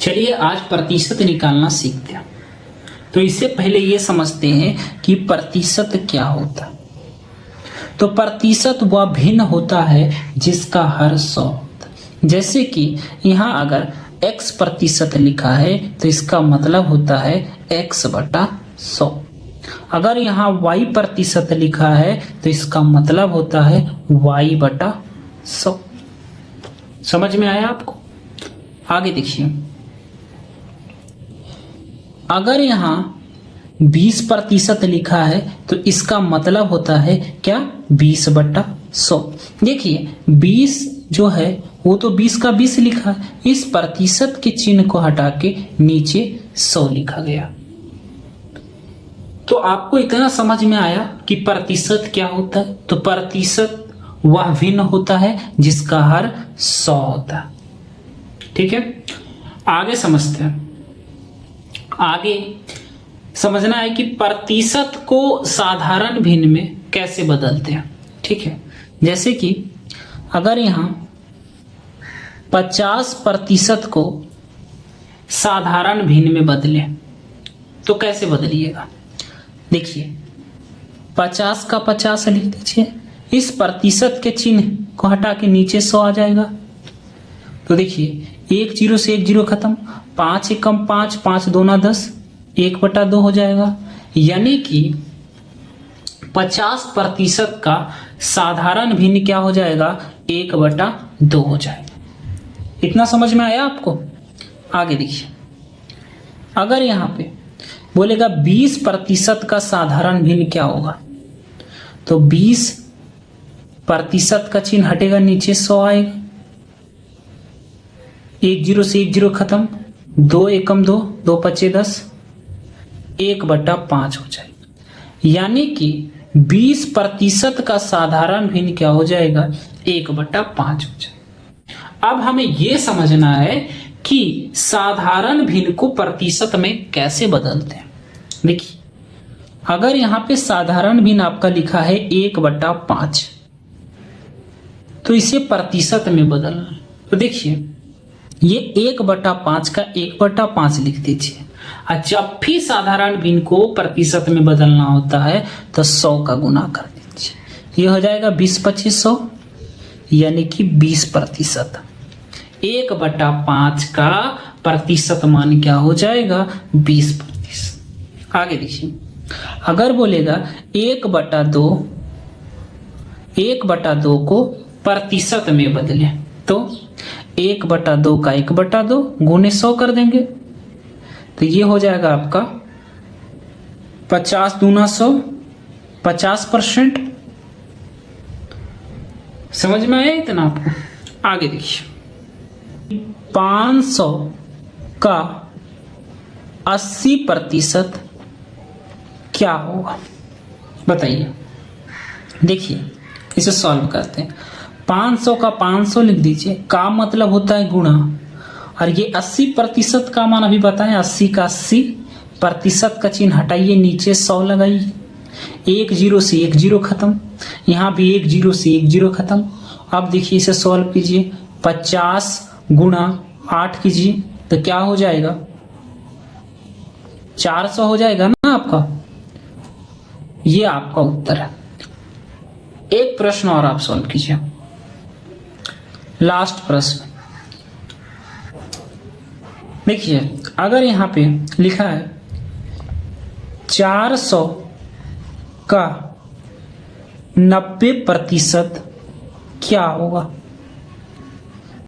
चलिए आज प्रतिशत निकालना सीखते हैं। तो इससे पहले ये समझते हैं कि प्रतिशत क्या होता है। तो प्रतिशत वह भिन्न होता है जिसका हर 100 होता है। जैसे कि यहाँ अगर x प्रतिशत लिखा है तो इसका मतलब होता है x बटा 100। अगर यहाँ y प्रतिशत लिखा है तो इसका मतलब होता है y बटा 100। समझ में आया आपको? आगे देखिए, अगर यहाँ 20 प्रतिशत लिखा है तो इसका मतलब होता है क्या? 20 बटा 100। देखिए 20 जो है वो तो 20 का 20 लिखा है, इस प्रतिशत के चिन्ह को हटा के नीचे 100 लिखा गया। तो आपको इतना समझ में आया कि प्रतिशत क्या होता है। तो प्रतिशत वह भिन्न होता है जिसका हर 100 होता है। ठीक है, आगे समझते हैं। आगे समझना है कि प्रतिशत को साधारण भिन्न में कैसे बदलते हैं। ठीक है, जैसे कि अगर यहाँ 50 प्रतिशत को साधारण भिन्न में बदले तो कैसे बदलिएगा? देखिए 50 का 50 लिख दीजिए, इस प्रतिशत के चिन्ह को हटा के नीचे 100 आ जाएगा। तो देखिए 1 0 से 1 0 खत्म, 5 एकम 5, 5 दूना 10, 1 बटा 2 हो जाएगा। यानी कि 50 प्रतिशत का साधारण भिन्न क्या हो जाएगा? 1 बटा 2 हो जाएगा। इतना समझ में आया आपको? आगे देखिए, अगर यहाँ पे बोलेगा 20 प्रतिशत का साधारण भिन्न क्या होगा, तो 20 प्रतिशत का चिन्ह हटेगा, नीचे 100 आएगा। 1 0 से 1 0 खत्म, 2 एकम 2, 2 पचे 10, 1 बटा 5 हो जाएगा। यानी कि 20 प्रतिशत का साधारण भिन्न क्या हो जाएगा? 1 बटा 5 हो जाएगा। अब हमें यह समझना है कि साधारण भिन्न को प्रतिशत में कैसे बदलते हैं। देखिए अगर यहाँ पे साधारण भिन्न आपका लिखा है 1 बटा 5, तो इसे प्रतिशत में बदलना। तो देखिए ये 1 बटा 5 का 1 बटा 5 लिख दीजिए। और जब भी साधारण भिन्न को प्रतिशत में बदलना होता है तो 100 का गुना कर दीजिए। ये हो जाएगा 20 25 100, यानी कि 20 प्रतिशत। 1 बटा 5 का प्रतिशत मान क्या हो जाएगा? 20 प्रतिशत। आगे देखिए, अगर बोलेगा 1 बटा 2 को प्रतिशत में बदले, तो 1 बटा 2 का 1 बटा 2 गुने 100 कर देंगे। तो ये हो जाएगा आपका 50 दूना 100, 50%। समझ में आया इतना आपको? आगे देखिए, 500 का 80% क्या होगा? बताइए। देखिए इसे सॉल्व करते हैं। 500 का 500 लिख दीजिए, का मतलब होता है गुणा, और ये 80% का मान अभी बताएं, 80 का 80, प्रतिशत का चिन्ह हटाइए, नीचे 100 लगाइए। 1 0 से 1 0 खत्म, यहाँ भी 1 0 से 1 0 खत्म। अब देखिए इसे सॉल्व कीजिए, 50 गुणा 8 कीजिए तो क्या हो जाएगा? 400 हो जाएगा ना आपका। ये आपका उत्तर है। एक प्रश्न और आप सॉल्व कीजिए, लास्ट प्रश्न। देखिए अगर यहाँ पे लिखा है 400 का 90% क्या होगा?